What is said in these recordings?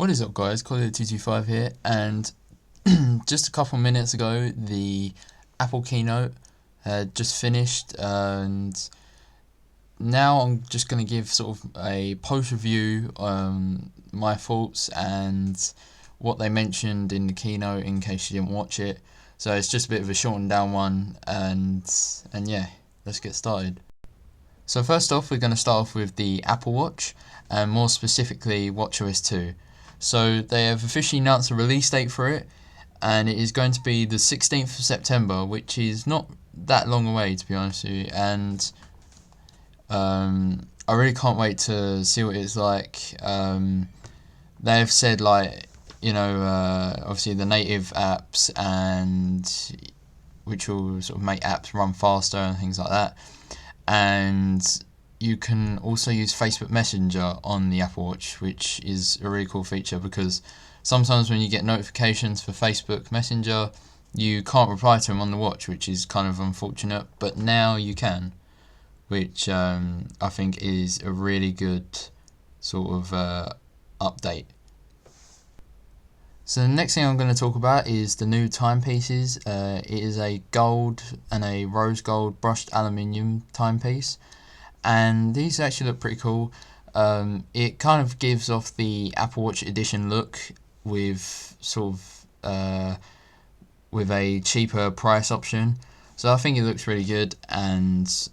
What is up, guys? Collier225 here, and just a couple minutes ago the Apple Keynote had just finished, and now I'm just going to give sort of a post review on my thoughts and what they mentioned in the keynote in case you didn't watch it. So it's just a bit of a shortened down one, and yeah, let's get started. So first off, we're going to start off with the Apple Watch, and more specifically WatchOS 2. So they have officially announced a release date for it, and it is going to be the 16th of September, which is not that long away, to be honest with you. And I really can't wait to see what it's like. They've said, like, obviously the native apps, and which will sort of make apps run faster and things like that. And you can also use Facebook Messenger on the Apple Watch, which is a really cool feature because sometimes when you get notifications for Facebook Messenger, you can't reply to them on the watch, which is kind of unfortunate, but now you can, which I think is a really good sort of update. So the next thing I'm going to talk about is the new timepieces. It is a gold and a rose gold brushed aluminium timepiece, and these actually look pretty cool. It kind of gives off the Apple Watch Edition look with sort of with a cheaper price option. So I think it looks really good, and so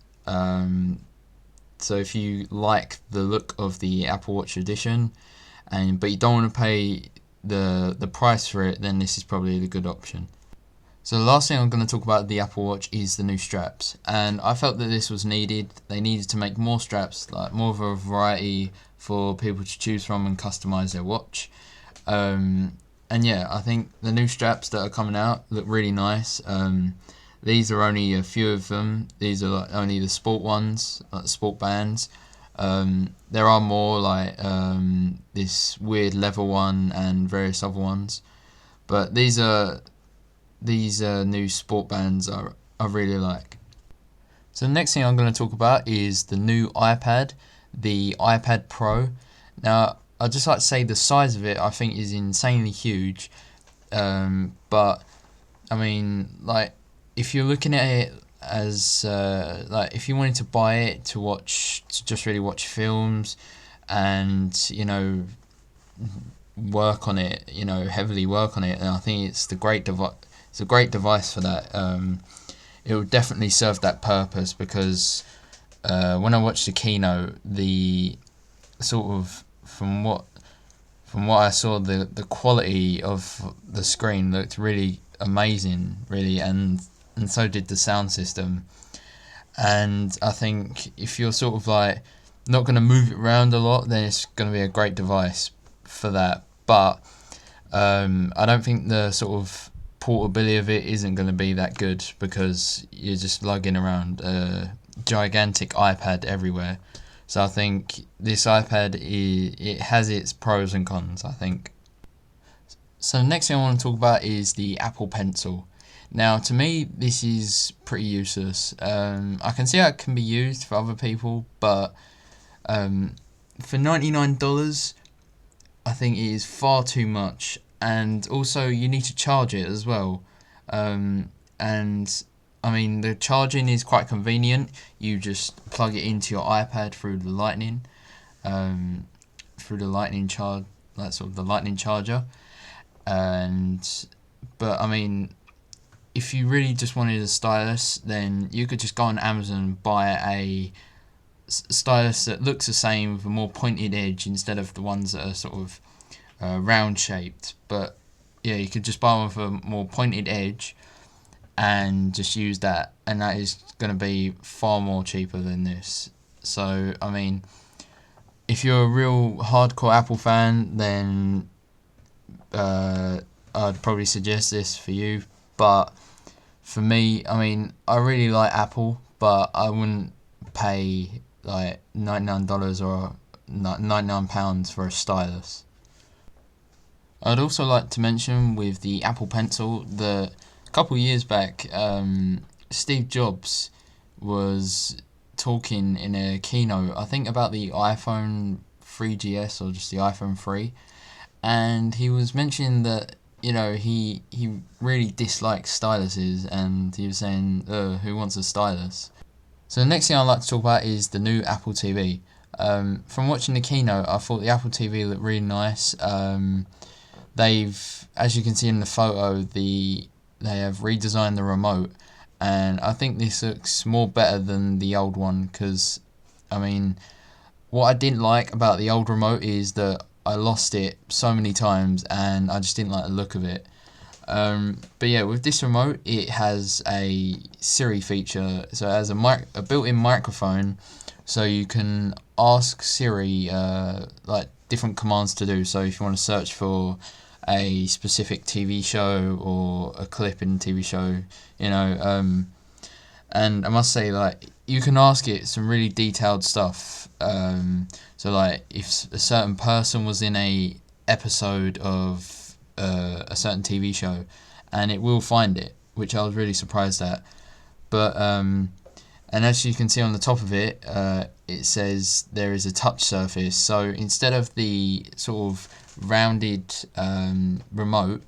if you like the look of the Apple Watch Edition, but you don't want to pay the price for it, then this is probably the good option. So the last thing I'm going to talk about the Apple Watch is the new straps, and I felt that this was needed. They needed to make more straps, like more of a variety for people to choose from and customize their watch. And yeah, I think the new straps that are coming out look really nice. These are only a few of them. These are like only the sport ones, like the sport bands. There are more like this weird leather one and various other ones, but these new sport bands I really like. So the next thing I'm going to talk about is the new iPad, the iPad Pro. Now, I'd just like to say the size of it I think is insanely huge, but I mean, like, if you're looking at it as like, if you wanted to buy it to just really watch films and work on it, heavily work on it, and I think it's it's a great device for that. It will definitely serve that purpose because when I watched the keynote, the sort of from what I saw, the quality of the screen looked really amazing, really, and so did the sound system. And I think if you're sort of like not going to move it around a lot, then it's going to be a great device for that. But I don't think the sort of portability of it isn't going to be that good because you're just lugging around a gigantic iPad everywhere. So I think this iPad, it has its pros and cons, I think. So the next thing I want to talk about is the Apple Pencil. Now, to me, this is pretty useless. I can see how it can be used for other people, but for $99, I think it is far too much. And also, you need to charge it as well. And I mean, the charging is quite convenient. You just plug it into your iPad through the Lightning, charge, like sort of the Lightning charger. But I mean, if you really just wanted a stylus, then you could just go on Amazon and buy a stylus that looks the same with a more pointed edge instead of the ones that are sort of round shaped. But yeah, you could just buy one with a more pointed edge and just use that, and that is going to be far more cheaper than this. So I mean, if you're a real hardcore Apple fan, then I'd probably suggest this for you. But for me, I mean, I really like Apple, but I wouldn't pay like $99 or £99 for a stylus. I'd also like to mention with the Apple Pencil that a couple of years back, Steve Jobs was talking in a keynote, I think about the iPhone 3GS or just the iPhone 3, and he was mentioning that he really dislikes styluses, and he was saying, who wants a stylus? So the next thing I'd like to talk about is the new Apple TV. From watching the keynote, I thought the Apple TV looked really nice. They've, as you can see in the photo, they have redesigned the remote, and I think this looks more better than the old one, because I mean, what I didn't like about the old remote is that I lost it so many times, and I just didn't like the look of it. But yeah, with this remote, it has a Siri feature, so it has a built-in microphone, so you can ask Siri like different commands to do. So if you want to search for a specific TV show or a clip in a TV show, and I must say, like, you can ask it some really detailed stuff. So like, if a certain person was in a episode of a certain TV show, and it will find it, which I was really surprised at. But and as you can see on the top of it, it says there is a touch surface. So instead of the sort of rounded remote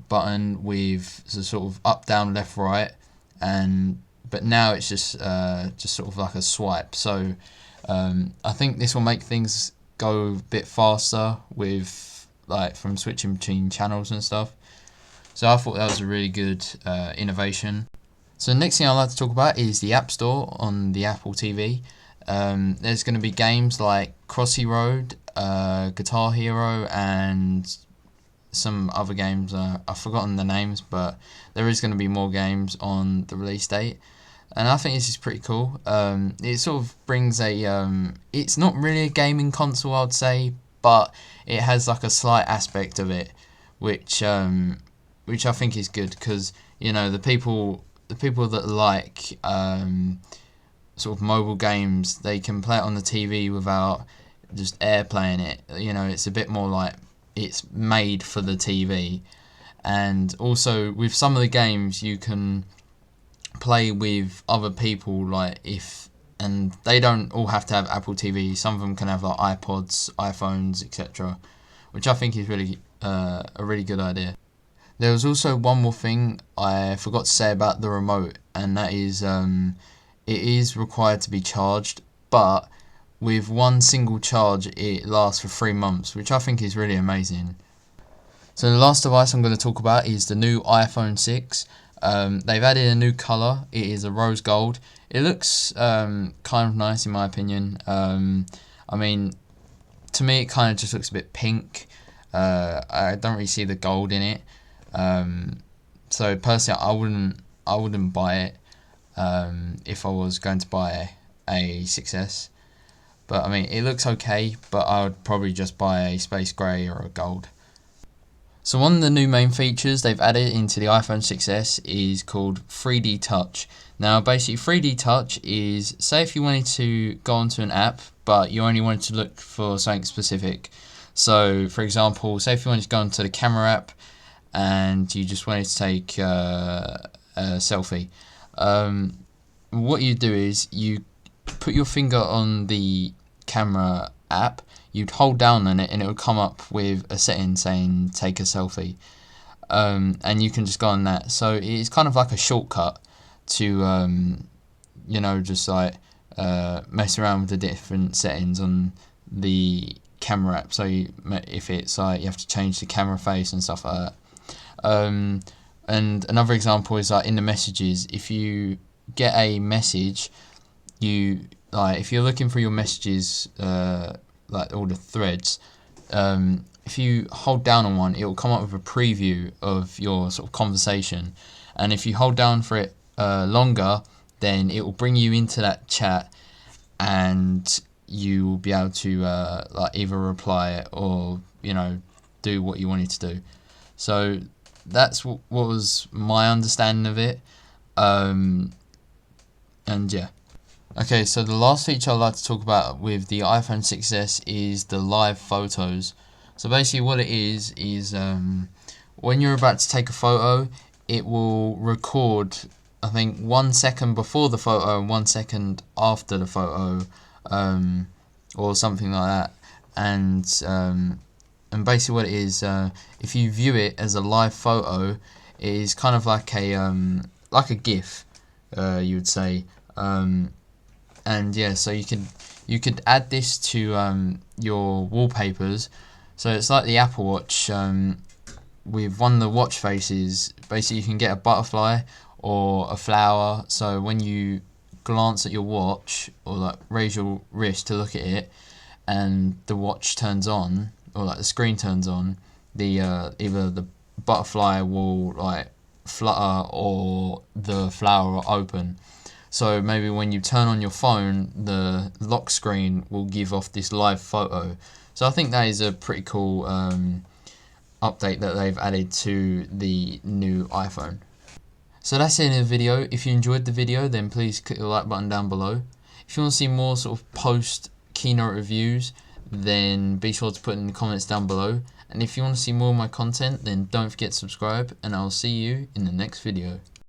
button with the sort of up, down, left, right, but now it's just sort of like a swipe. So I think this will make things go a bit faster with, like, from switching between channels and stuff. So I thought that was a really good innovation. So the next thing I'd like to talk about is the App Store on the Apple TV. There's going to be games like Crossy Road, Guitar Hero, and some other games. I've forgotten the names, but there is going to be more games on the release date. And I think this is pretty cool. It sort of brings it's not really a gaming console, I'd say, but it has like a slight aspect of it, which I think is good, because the people that like sort of mobile games, they can play it on the TV without just airplaying it. It's a bit more like it's made for the TV. And also with some of the games, you can play with other people, and they don't all have to have Apple TV. Some of them can have like iPods, iPhones, etc., which I think is really a really good idea. There was also one more thing I forgot to say about the remote, and that is it is required to be charged, but with one single charge it lasts for 3 months, which I think is really amazing. So the last device I'm going to talk about is the new iPhone 6. They've added a new colour. It is a rose gold. It looks kind of nice in my opinion. I mean, to me it kind of just looks a bit pink. I don't really see the gold in it. So personally, I wouldn't buy it if I was going to buy a 6S. But I mean, it looks okay, but I would probably just buy a space grey or a gold. So one of the new main features they've added into the iPhone 6S is called 3D Touch. Now basically 3D Touch is, say if you wanted to go onto an app but you only wanted to look for something specific. So for example, say if you wanted to go onto the camera app and you just wanted to take a selfie. What you do is you put your finger on the camera app, you'd hold down on it and it would come up with a setting saying take a selfie, and you can just go on that. So it's kind of like a shortcut to just like mess around with the different settings on the camera app. So if it's like you have to change the camera face and stuff like that. And another example is like in the messages, if you get a message, if you're looking for your messages, like all the threads, if you hold down on one, it will come up with a preview of your sort of conversation, and if you hold down for it longer, then it will bring you into that chat, and you will be able to either reply or do what you wanted to do. So that's what was my understanding of it, and yeah. Okay, so the last feature I'd like to talk about with the iPhone 6S is the live photos. So basically what it is when you're about to take a photo, it will record, I think, 1 second before the photo and 1 second after the photo, or something like that. And and basically what it is, if you view it as a live photo, it is kind of like a GIF, you would say. And yeah, so you could add this to your wallpapers. So it's like the Apple Watch. With one of the watch faces, basically you can get a butterfly or a flower. So when you glance at your watch or like raise your wrist to look at it, and the watch turns on or like the screen turns on, the either the butterfly will like flutter or the flower will open. So maybe when you turn on your phone, the lock screen will give off this live photo. So I think that is a pretty cool update that they've added to the new iPhone. So that's it in the video. If you enjoyed the video, then please click the like button down below. If you want to see more sort of post Keynote reviews, then be sure to put in the comments down below. And if you want to see more of my content, then don't forget to subscribe, and I'll see you in the next video.